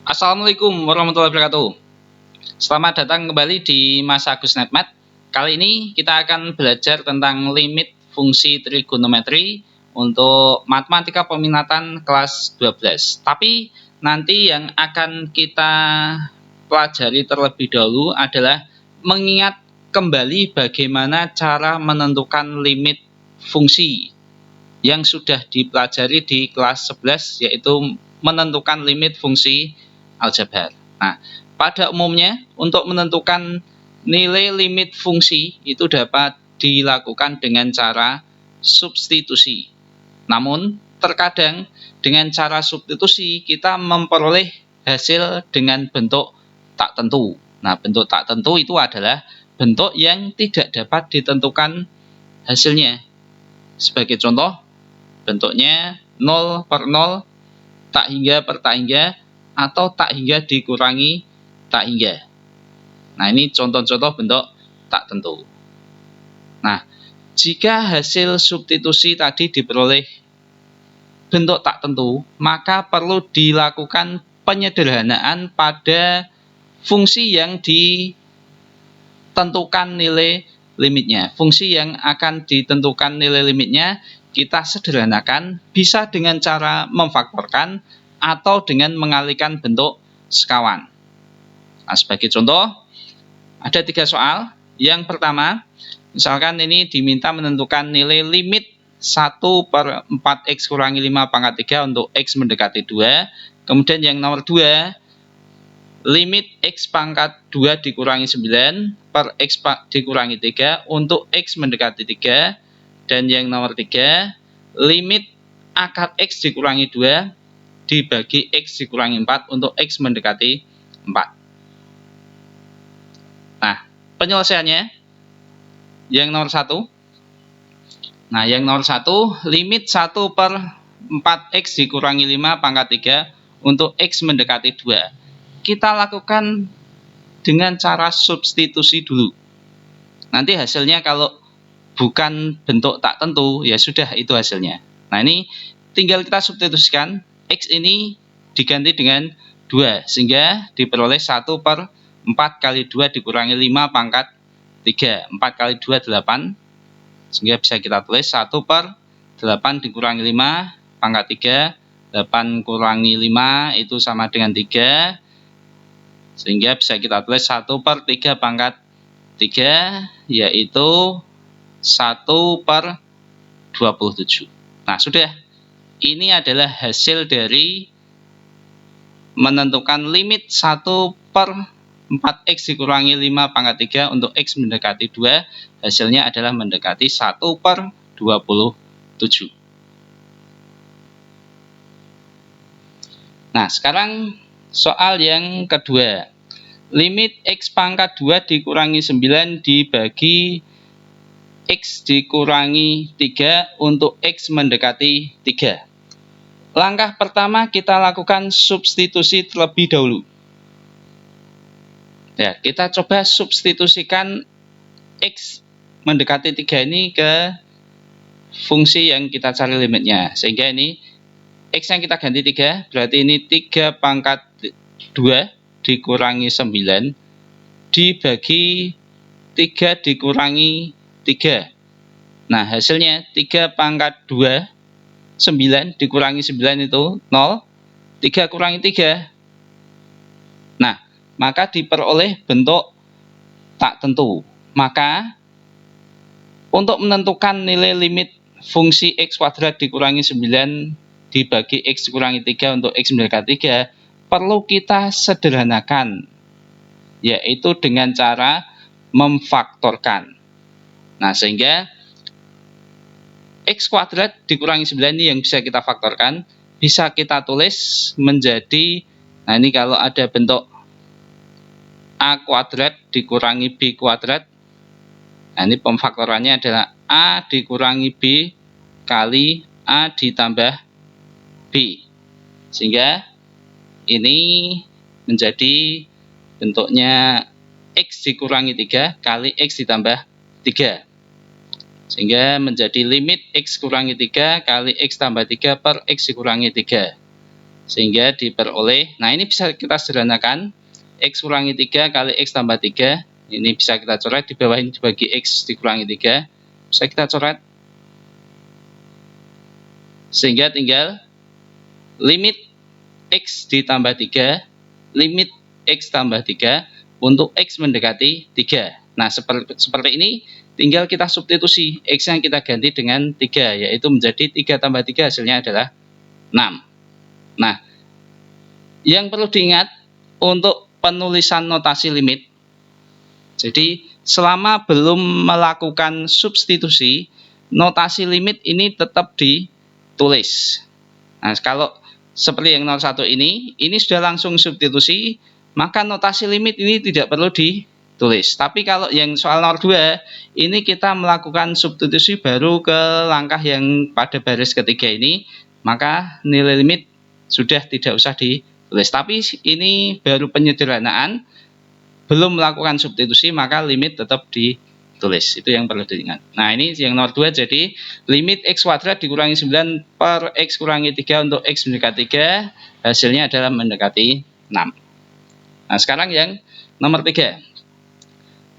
Assalamualaikum warahmatullahi wabarakatuh. Selamat datang kembali di Mas Agus Netmat. Kali ini kita akan belajar tentang limit fungsi trigonometri untuk matematika peminatan kelas 12. Tapi nanti yang akan kita pelajari terlebih dahulu adalah mengingat kembali bagaimana cara menentukan limit fungsi yang sudah dipelajari di kelas 11, yaitu menentukan limit fungsi aljabar. Nah, pada umumnya untuk menentukan nilai limit fungsi itu dapat dilakukan dengan cara substitusi. Namun, terkadang dengan cara substitusi kita memperoleh hasil dengan bentuk tak tentu. Nah, bentuk tak tentu itu adalah bentuk yang tidak dapat ditentukan hasilnya. Sebagai contoh, bentuknya 0 per 0, tak hingga per tak hingga, atau tak hingga dikurangi tak hingga. Nah, ini contoh-contoh bentuk tak tentu. Nah, jika hasil substitusi tadi diperoleh bentuk tak tentu, maka perlu dilakukan penyederhanaan pada fungsi yang ditentukan nilai limitnya. Fungsi yang akan ditentukan nilai limitnya kita sederhanakan, bisa dengan cara memfaktorkan atau dengan mengalihkan bentuk sekawan. Nah, sebagai contoh, ada 3 soal. Yang pertama, misalkan ini diminta menentukan nilai limit 1 per 4x kurangi 5 pangkat 3 untuk x mendekati 2. Kemudian yang nomor 2, limit x pangkat 2 dikurangi 9 per x dikurangi 3 untuk x mendekati 3. Dan yang nomor 3, limit akar x dikurangi 2 dibagi x dikurangi 4 untuk x mendekati 4. Nah, penyelesaiannya yang nomor 1. Nah, yang nomor 1, limit 1 per 4x dikurangi 5 pangkat 3 untuk x mendekati 2. Kita lakukan dengan cara substitusi dulu. Nanti hasilnya kalau bukan bentuk tak tentu, ya sudah, itu hasilnya. Nah, ini tinggal kita substitusikan. X ini diganti dengan 2, sehingga diperoleh 1 per 4 kali 2 dikurangi 5 pangkat 3. 4 kali 2, 8. Sehingga bisa kita tulis 1 per 8 dikurangi 5 pangkat 3. 8 kurangi 5 itu sama dengan 3. Sehingga bisa kita tulis 1 per 3 pangkat 3, yaitu 1 per 27. Nah, sudah. Ini adalah hasil dari menentukan limit 1 per 4x dikurangi 5 pangkat 3 untuk x mendekati 2. Hasilnya adalah mendekati 1 per 27. Nah, sekarang soal yang kedua. Limit x pangkat 2 dikurangi 9 dibagi x dikurangi 3 untuk x mendekati 3. Langkah pertama kita lakukan substitusi terlebih dahulu. Ya, kita coba substitusikan x mendekati 3 ini ke fungsi yang kita cari limitnya. Sehingga ini x yang kita ganti 3, berarti ini 3 pangkat 2 dikurangi 9 dibagi 3 dikurangi 3. Nah, hasilnya 3 pangkat 2, 9 dikurangi 9 itu 0. 3 kurangi 3. Nah, maka diperoleh bentuk tak tentu. Maka untuk menentukan nilai limit fungsi x kuadrat dikurangi 9 dibagi x dikurangi 3 untuk x mendekati 3, perlu kita sederhanakan, yaitu dengan cara memfaktorkan. Nah, sehingga x kuadrat dikurangi 9 ini yang bisa kita faktorkan, bisa kita tulis menjadi, nah ini kalau ada bentuk a kuadrat dikurangi b kuadrat, nah ini pemfaktorannya adalah a dikurangi b kali a ditambah b. Sehingga ini menjadi bentuknya x dikurangi 3 kali x ditambah 3. Sehingga menjadi limit x kurangi 3 kali x tambah 3 per x dikurangi 3. Sehingga diperoleh, nah ini bisa kita sederhanakan, X kurangi 3 kali X tambah 3. Ini bisa kita coret, di bawah ini dibagi X dikurangi 3. Bisa kita coret. Sehingga tinggal limit X ditambah 3, limit X tambah 3 untuk X mendekati 3. Nah, seperti ini tinggal kita substitusi, X yang kita ganti dengan 3, yaitu menjadi 3 tambah 3 hasilnya adalah 6. Nah, yang perlu diingat untuk penulisan notasi limit, jadi selama belum melakukan substitusi, notasi limit ini tetap ditulis. Nah, kalau seperti yang 01 ini sudah langsung substitusi, maka notasi limit ini tidak perlu ditulis. Tapi kalau yang soal 02, ini kita melakukan substitusi baru ke langkah yang pada baris ketiga ini, maka nilai limit sudah tidak usah ditulis. Tapi ini baru penyederhanaan, belum melakukan substitusi, maka limit tetap ditulis. Itu yang perlu diingat. Nah, ini yang nomor 2, jadi limit X kuadrat dikurangi 9 per X kurangi 3 untuk X mendekati 3, hasilnya adalah mendekati 6. Nah, sekarang yang nomor 3,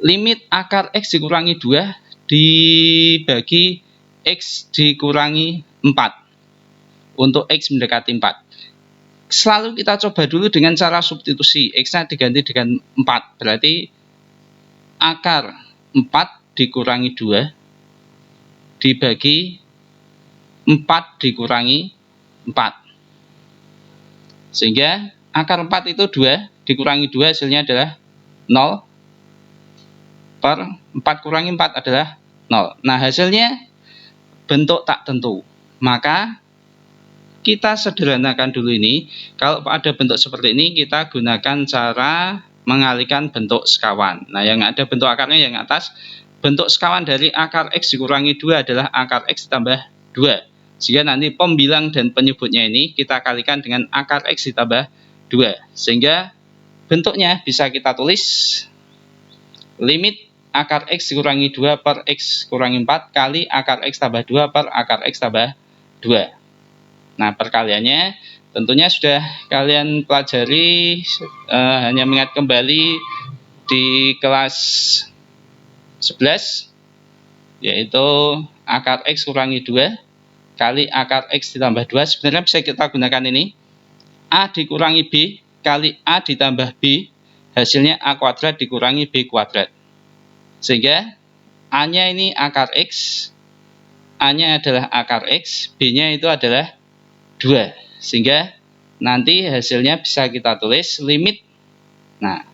limit akar X dikurangi 2 dibagi X dikurangi 4 untuk X mendekati 4. Selalu kita coba dulu dengan cara substitusi, X-nya diganti dengan 4, berarti akar 4 dikurangi 2 dibagi 4 dikurangi 4, sehingga akar 4 itu 2 dikurangi 2 hasilnya adalah 0, per 4 kurangi 4 adalah 0. Nah, hasilnya bentuk tak tentu, maka kita sederhanakan dulu ini. Kalau ada bentuk seperti ini, kita gunakan cara mengalihkan bentuk sekawan. Nah, yang ada bentuk akarnya yang atas, bentuk sekawan dari akar X dikurangi 2 adalah akar X ditambah 2. Sehingga nanti pembilang dan penyebutnya ini kita kalikan dengan akar X ditambah 2. Sehingga bentuknya bisa kita tulis limit akar X dikurangi 2 per X kurangi 4 kali akar X tambah 2 per akar X tambah 2. Nah, perkaliannya tentunya sudah kalian pelajari, hanya mengingat kembali di kelas 11, yaitu akar X kurangi 2 kali akar X ditambah 2. Sebenarnya bisa kita gunakan ini, A dikurangi B kali A ditambah B, hasilnya A kuadrat dikurangi B kuadrat. Sehingga A-nya ini akar X, A-nya adalah akar X, B-nya itu adalah 2, sehingga nanti hasilnya bisa kita tulis limit, nah,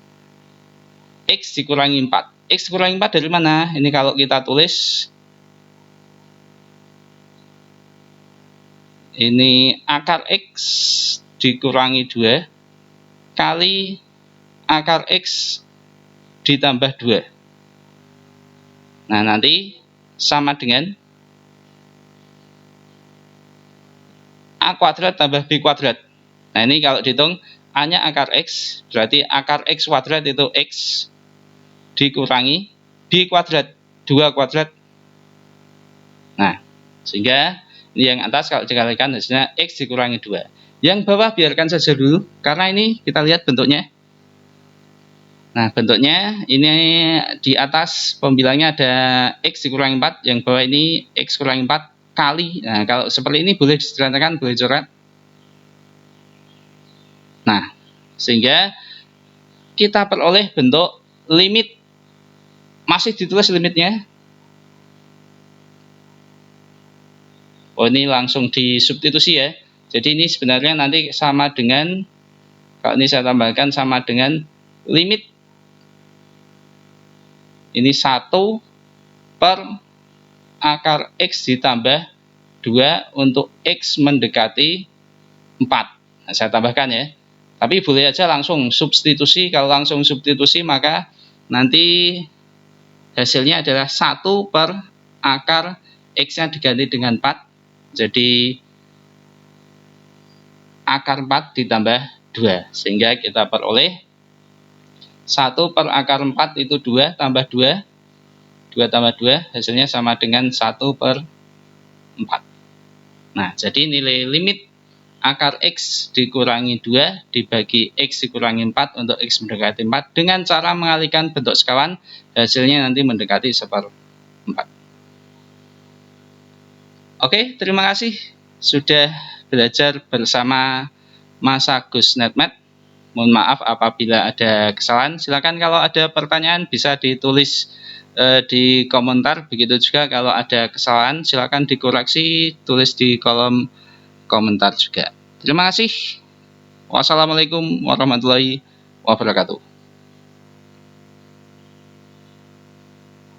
X dikurangi 4. X dikurangi 4 dari mana? Ini kalau kita tulis, ini akar X dikurangi 2 kali akar X ditambah 2. Nah, nanti sama dengan A kuadrat tambah B kuadrat. Nah, ini kalau dihitung, A-nya akar X, berarti akar X kuadrat itu X dikurangi B kuadrat, 2 kuadrat. Nah, sehingga ini yang atas kalau dikalikan hasilnya X dikurangi 2. Yang bawah biarkan saja dulu, karena ini kita lihat bentuknya. Nah, bentuknya ini di atas pembilangnya ada X dikurangi 4, yang bawah ini X kurangi 4 kali. Nah, kalau seperti ini boleh disederhanakan, boleh coret. Nah, sehingga kita peroleh bentuk limit, masih ditulis limitnya. Oh, ini langsung disubstitusi ya. Jadi ini sebenarnya nanti sama dengan, kalau ini saya tambahkan sama dengan limit ini 1 per akar X ditambah 2 untuk X mendekati 4. Nah, saya tambahkan ya. Tapi boleh aja langsung substitusi. Kalau langsung substitusi, maka nanti hasilnya adalah 1 per akar X-nya diganti dengan 4. Jadi akar 4 ditambah 2. Sehingga kita peroleh 1 per akar 4 itu 2 tambah 2. 2 tambah 2 hasilnya sama dengan 1 per 4. Nah, jadi nilai limit akar X dikurangi 2 dibagi X dikurangi 4 untuk X mendekati 4 dengan cara mengalihkan bentuk sekawan, hasilnya nanti mendekati 1/4. Oke, terima kasih sudah belajar bersama Mas Agus Netmed. Mohon maaf apabila ada kesalahan. Silakan kalau ada pertanyaan bisa ditulis di komentar. Begitu juga kalau ada kesalahan silakan dikoreksi, tulis di kolom komentar juga. Terima kasih. Wassalamualaikum warahmatullahi wabarakatuh.